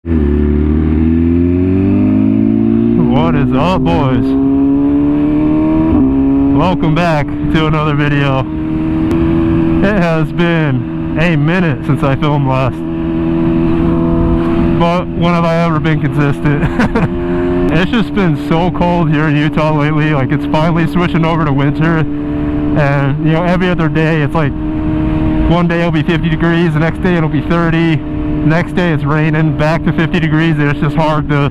What is up, boys? Welcome back to another video. It has been a minute since I filmed last, but when have I ever been consistent? It's just been so cold here in Utah lately. Like, it's finally switching over to winter, and you know, every other day it's like one day it'll be 50 degrees, the next day it'll be 30, next day it's raining, back to 50 degrees, and it's just hard to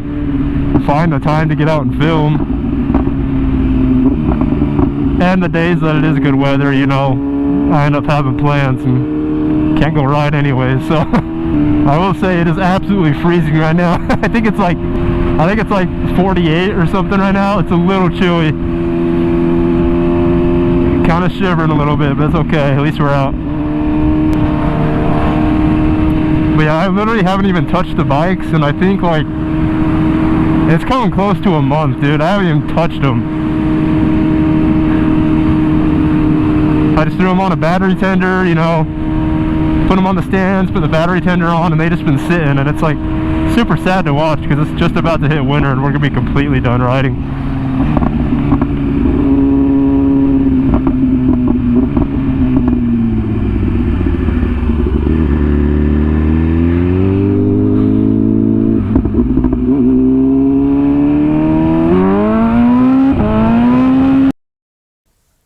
find the time to get out and film. And the days that it is good weather, you know, I end up having plans and can't go ride anyway. So I will say it is absolutely freezing right now. I think it's like 48 or something right now. It's a little chilly, kind of shivering a little bit, but it's okay, at least we're out. But yeah, I literally haven't even touched the bikes, and I think like it's coming close to a month, dude. I haven't even touched them. I just threw them on a battery tender, you know, put them on the stands, put the battery tender on, and they just been sitting, and it's like super sad to watch because it's just about to hit winter and we're gonna be completely done riding.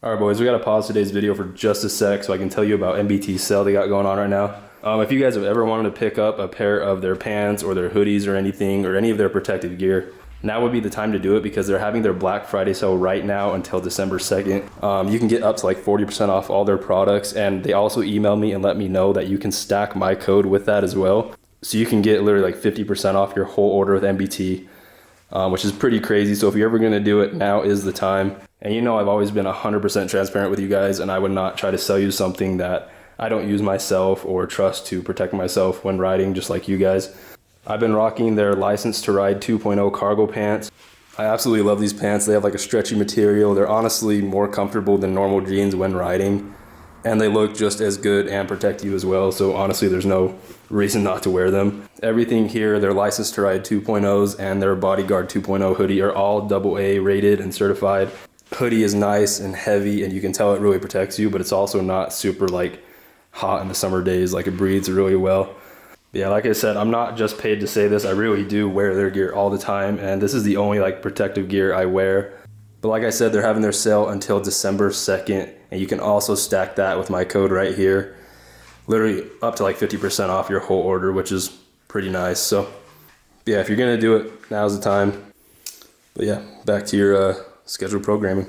Alright boys, we gotta pause today's video for just a sec so I can tell you about MBT's sale they got going on right now. If you guys have ever wanted to pick up a pair of their pants or their hoodies or anything, or any of their protective gear, now would be the time to do it because they're having their Black Friday sale right now until December 2nd. You can get up to like 40% off all their products, and they also emailed me and let me know that you can stack my code with that as well. So you can get literally like 50% off your whole order with MBT, which is pretty crazy. So if you're ever gonna do it, now is the time. And you know I've always been 100% transparent with you guys, and I would not try to sell you something that I don't use myself or trust to protect myself when riding, just like you guys. I've been rocking their License to Ride 2.0 cargo pants. I absolutely love these pants. They have like a stretchy material. They're honestly more comfortable than normal jeans when riding, and they look just as good and protect you as well. So honestly, there's no reason not to wear them. Everything here, their License to Ride 2.0s and their Bodyguard 2.0 hoodie are all AA rated and certified. Hoodie is nice and heavy, and you can tell it really protects you, but it's also not super like hot in the summer days. Like, it breathes really well. Yeah, like I said, I'm not just paid to say this. I really do wear their gear all the time, and this is the only like protective gear I wear. But like I said, they're having their sale until December 2nd, and you can also stack that with my code right here. Literally up to like 50% off your whole order, which is pretty nice. So yeah, if you're gonna do it, now's the time. But yeah, back to your scheduled programming.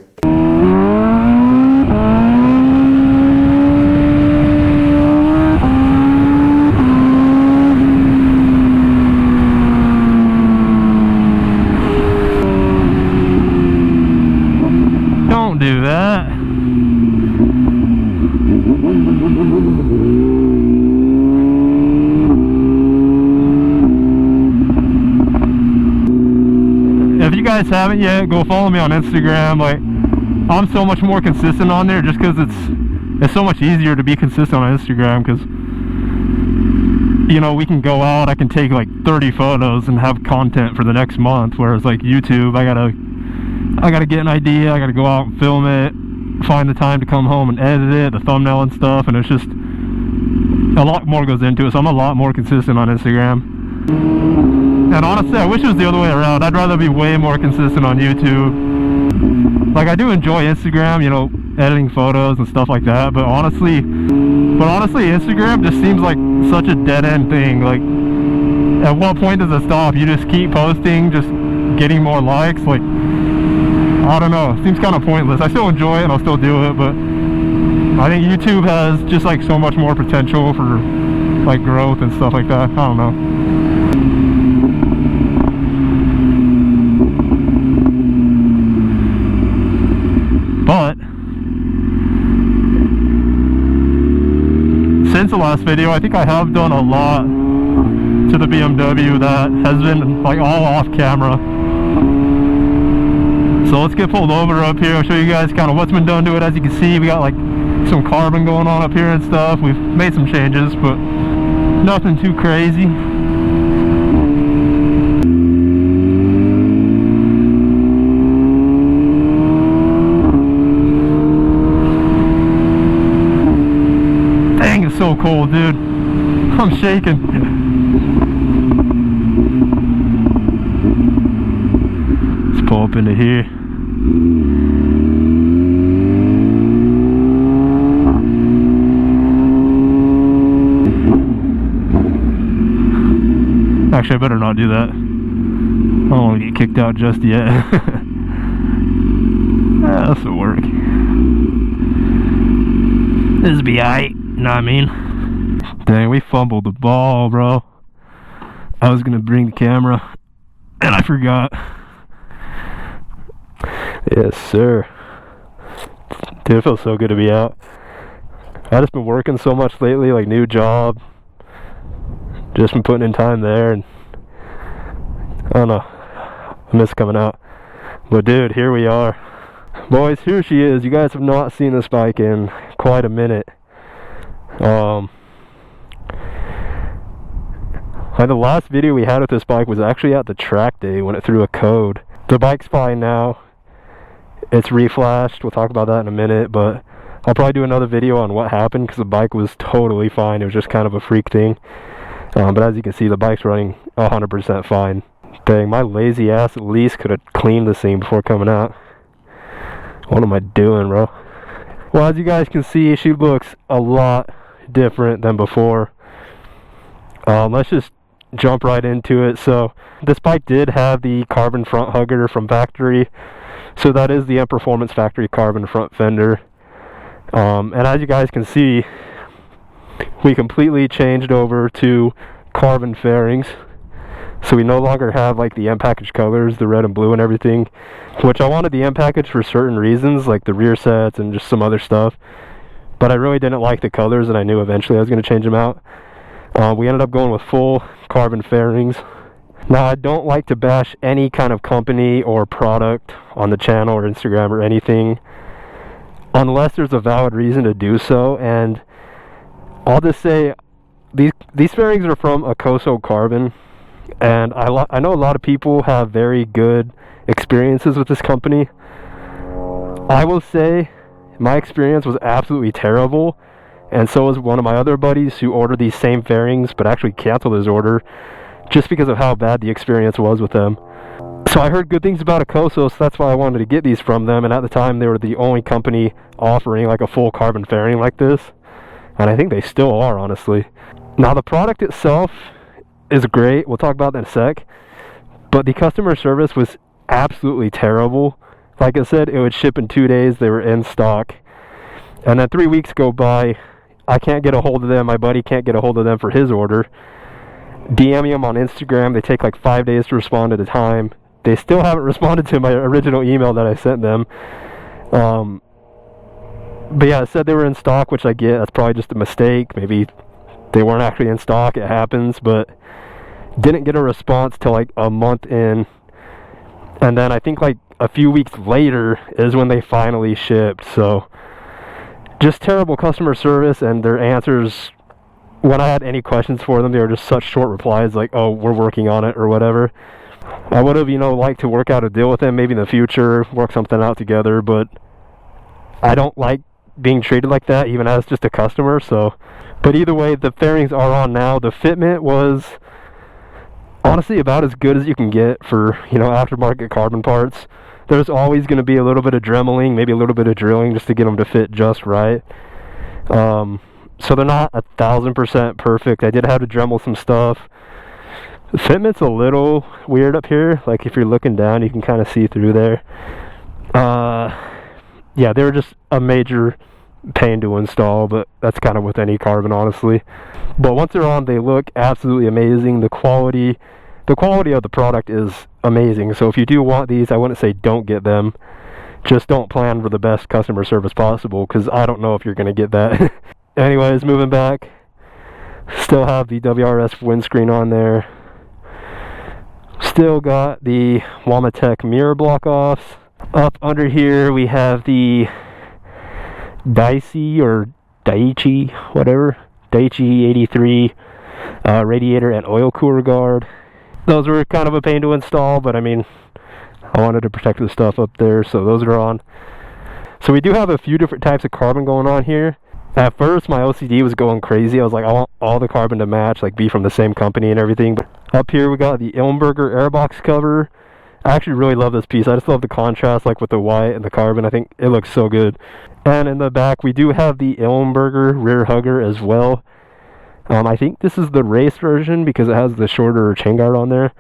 Don't do that. If you guys haven't yet, go follow me on Instagram. Like, I'm so much more consistent on there just because it's so much easier to be consistent on Instagram, because you know, we can go out, I can take like 30 photos and have content for the next month, whereas like YouTube, I gotta get an idea, I gotta go out and film it, find the time to come home and edit it, the thumbnail and stuff, and it's just a lot more goes into it. So I'm a lot more consistent on Instagram. And honestly, I wish it was the other way around. I'd rather be way more consistent on YouTube. Like, I do enjoy Instagram, you know, editing photos and stuff like that, but honestly, Instagram just seems like such a dead-end thing. Like, at what point does it stop? You just keep posting, just getting more likes? Like, I don't know, it seems kind of pointless. I still enjoy it and I'll still do it, but I think YouTube has just like so much more potential for like growth and stuff like that. I don't know. But since the last video, I think I have done a lot to the BMW that has been like all off camera. So let's get pulled over up here. I'll show you guys kind of what's been done to it. As you can see, we got like some carbon going on up here and stuff. We've made some changes, but nothing too crazy. cold, dude. I'm shaking. Let's pull up into here. Actually, I better not do that. I don't want to get kicked out just yet. This will work. This'll be aight, you know what I mean? Dang, we fumbled the ball, bro. I was gonna bring the camera, and I forgot. Yes, sir. Dude, it feels so good to be out. I've just been working so much lately, like new job. Just been putting in time there, and I don't know, I miss coming out. But dude, here we are. Boys, here she is. You guys have not seen this bike in quite a minute. Like the last video we had with this bike was actually at the track day when it threw a code. The bike's fine now. It's reflashed. We'll talk about that in a minute, but I'll probably do another video on what happened because the bike was totally fine. It was just kind of a freak thing. But as you can see, the bike's running 100% fine. Dang, my lazy ass at least could have cleaned this thing before coming out. What am I doing, bro? Well, as you guys can see, she looks a lot different than before. Let's just jump right into it. So this bike did have the carbon front hugger from factory. So that is the M Performance factory carbon front fender. And as you guys can see, we completely changed over to carbon fairings. So we no longer have like the M package colors, the red and blue and everything, which I wanted the M package for certain reasons, like the rear sets and just some other stuff. But I really didn't like the colors, and I knew eventually I was going to change them out. We ended up going with full carbon fairings. Now, I don't like to bash any kind of company or product on the channel or Instagram or anything unless there's a valid reason to do so, and I'll just say these fairings are from Acoso Carbon, and I know a lot of people have very good experiences with this company. I will say my experience was absolutely terrible, and so was one of my other buddies who ordered these same fairings but actually canceled his order just because of how bad the experience was with them. So I heard good things about Acoso, so that's why I wanted to get these from them, and at the time they were the only company offering like a full carbon fairing like this, and I think they still are, honestly. Now the product itself is great, we'll talk about that in a sec, but the customer service was absolutely terrible. Like I said, it would ship in 2 days, they were in stock, and then 3 weeks go by, I can't get a hold of them, my buddy can't get a hold of them for his order. DMing them on Instagram, they take like 5 days to respond at a time. They still haven't responded to my original email that I sent them. But yeah, it said they were in stock, which I get, that's probably just a mistake. Maybe they weren't actually in stock, it happens, but didn't get a response till like a month in. And then I think like a few weeks later is when they finally shipped. So just terrible customer service, and their answers, when I had any questions for them, they were just such short replies like, oh, we're working on it or whatever. I would have, liked to work out a deal with them maybe in the future, work something out together, but I don't like being treated like that, even as just a customer. So, but either way, the fairings are on now. The fitment was honestly about as good as you can get for, aftermarket carbon parts. There's always going to be a little bit of dremeling, maybe a little bit of drilling just to get them to fit just right. So they're not 1000% perfect. I did have to dremel some stuff. The fitment's a little weird up here. Like if you're looking down, you can kind of see through there. Yeah, they were just a major pain to install, but that's kind of with any carbon, honestly. But once they're on, they look absolutely amazing. The quality of the product is amazing. So if you do want these, I wouldn't say don't get them. Just don't plan for the best customer service possible, because I don't know if you're going to get that. Anyways, moving back. Still have the WRS windscreen on there. Still got the Wamatech mirror block offs. Up under here we have the Daichi, whatever, Daichi 83 radiator and oil cooler guard. Those were kind of a pain to install, but I mean, I wanted to protect the stuff up there, so those are on. So we do have a few different types of carbon going on here. At first my OCD was going crazy. I was like, I want all the carbon to match, like be from the same company and everything. But up here we got the Ilmberger airbox cover. I actually really love this piece. I just love the contrast, like with the white and the carbon. I think it looks so good. And in the back we do have the Ilmberger rear hugger as well. I think this is the race version because it has the shorter chain guard on there.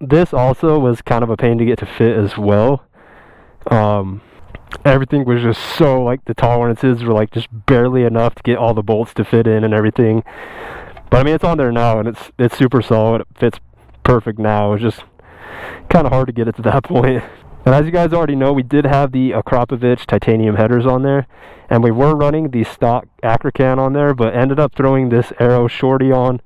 This also was kind of a pain to get to fit as well. Everything was just so, like, the tolerances were like just barely enough to get all the bolts to fit in and everything. But I mean, it's on there now and it's super solid. It fits perfect now. It's just kind of hard to get it to that point. And as you guys already know, we did have the Akrapovic titanium headers on there, and we were running the stock Akrakan on there, but ended up throwing this Aero shorty on.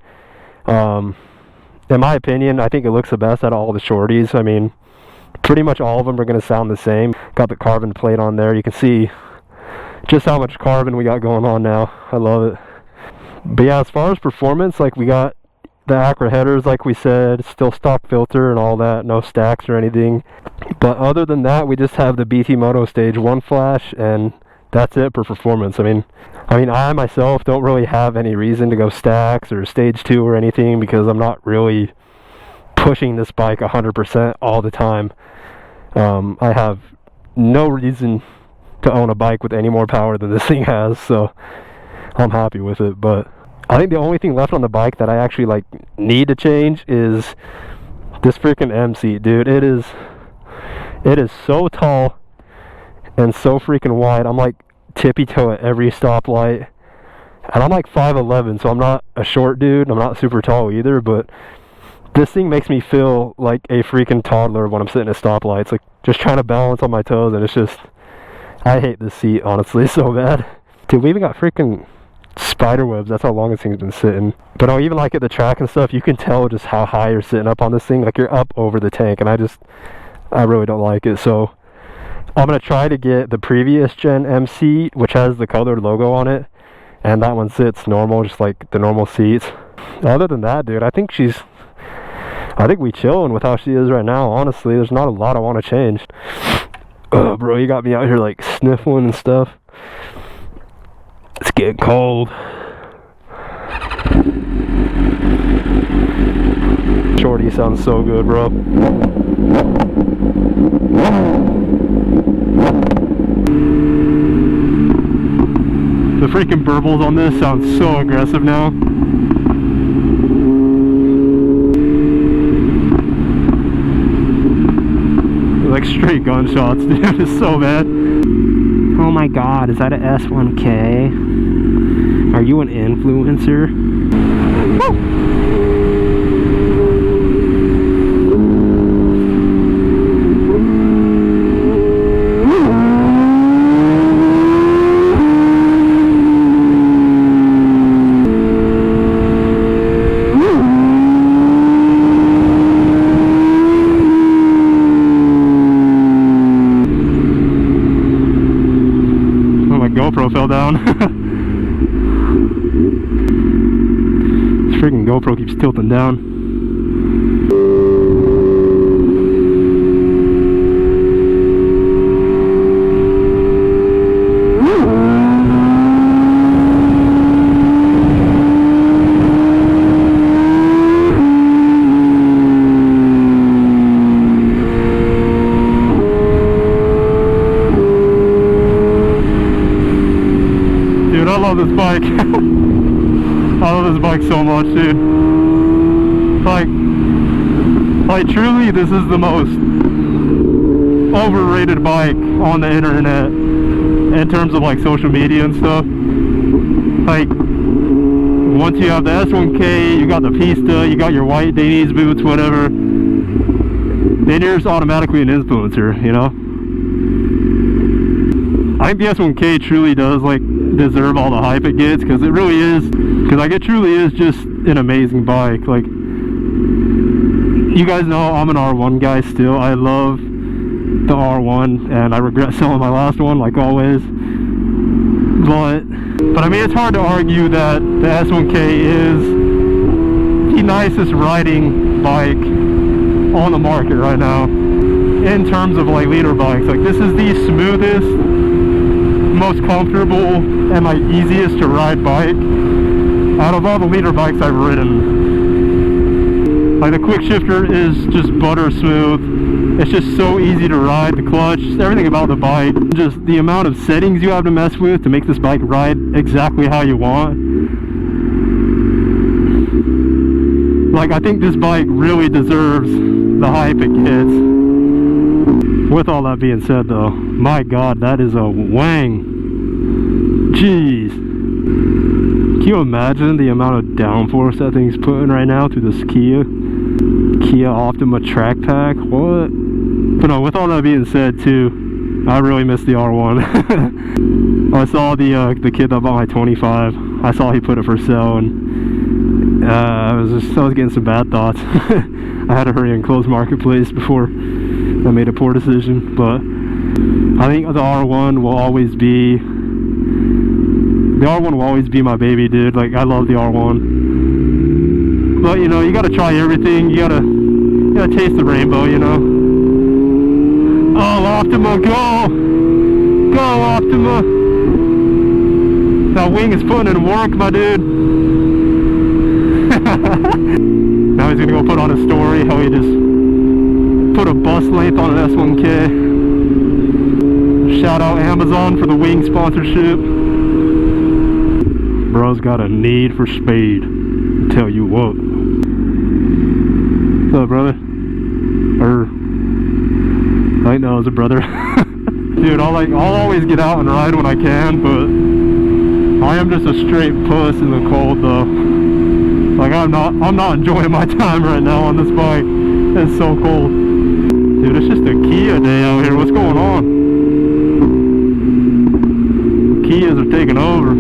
In my opinion, I think it looks the best out of all the shorties. I mean, pretty much all of them are going to sound the same. Got the carbon plate on there. You can see just how much carbon we got going on now. I love it. But yeah, as far as performance, like, we got the Acra headers, like we said, still stock filter and all that, no stacks or anything. But other than that, we just have the BT Moto Stage 1 flash, and that's it for performance. I mean, I myself don't really have any reason to go stacks or stage 2 or anything because I'm not really pushing this bike 100% all the time. I have no reason to own a bike with any more power than this thing has, so I'm happy with it. But I think the only thing left on the bike that I actually like need to change is this freaking M seat, dude. It is so tall and so freaking wide. I'm like tippy toe at every stoplight, and I'm like 5'11", so I'm not a short dude. I'm not super tall either, but this thing makes me feel like a freaking toddler when I'm sitting at stoplights, like just trying to balance on my toes. And it's just, I hate this seat honestly so bad. Dude, we even got freaking spider webs. That's how long this thing's been sitting. But I'll even like at the track and stuff, you can tell just how high you're sitting up on this thing. Like you're up over the tank, and I really don't like it. So I'm gonna try to get the previous gen M seat, which has the colored logo on it, and that one sits normal, just like the normal seats. Other than that, dude, I think we chilling with how she is right now. Honestly, there's not a lot I want to change. Bro, you got me out here like sniffling and stuff. It's getting cold. Shorty sounds so good, bro. The freaking burbles on this sound so aggressive now. Like straight gunshots, dude. It's so bad. Oh my god, is that a S1K? Are you an influencer? Woo! GoPro fell down. This freaking GoPro keeps tilting down. I love this bike. I love this bike so much, dude. Like truly, this is the most overrated bike on the internet in terms of like social media and stuff. Like, once you have the S1K, you got the Pista, you got your white Davies boots, whatever, then you're just automatically an influencer, you know? I think the S1K truly does like deserve all the hype it gets, because it really is, because like it truly is just an amazing bike. Like, you guys know I'm an R1 guy still. I love the R1 and I regret selling my last one like always, but I mean, it's hard to argue that the S1K is the nicest riding bike on the market right now in terms of like leader bikes. Like, this is the smoothest most comfortable and like easiest to ride bike out of all the leader bikes I've ridden. Like the quick shifter is just butter smooth. It's just so easy to ride. The clutch, everything about the bike, just the amount of settings you have to mess with to make this bike ride exactly how you want. Like, I think this bike really deserves the hype it gets. With all that being said though, my god, that is a wang. Jeez. Can you imagine the amount of downforce that thing's putting right now through this Kia Optima track pack? What? But no, with all that being said too, I really miss the R1. I saw the kid that bought my 25. I saw he put it for sale, and I was getting some bad thoughts. I had to hurry and close Marketplace before I made a poor decision. But I think the R1 will always be my baby, dude. Like, I love the R1. But you know, you gotta try everything. You gotta taste the rainbow, you know. Oh, Optima, go! Go, Optima! That wing is putting in work, my dude. Now he's gonna go put on a story how he just put a bus length on an S1K. Shout out Amazon for the wing sponsorship. Bro's got a need for speed. I'll tell you what. What's up, brother? I know it's a brother. Dude, I'll always get out and ride when I can, but I am just a straight puss in the cold though. Like, I'm not enjoying my time right now on this bike. It's so cold. Dude, it's just a Kia day out here. What's going on? Kias are taking over.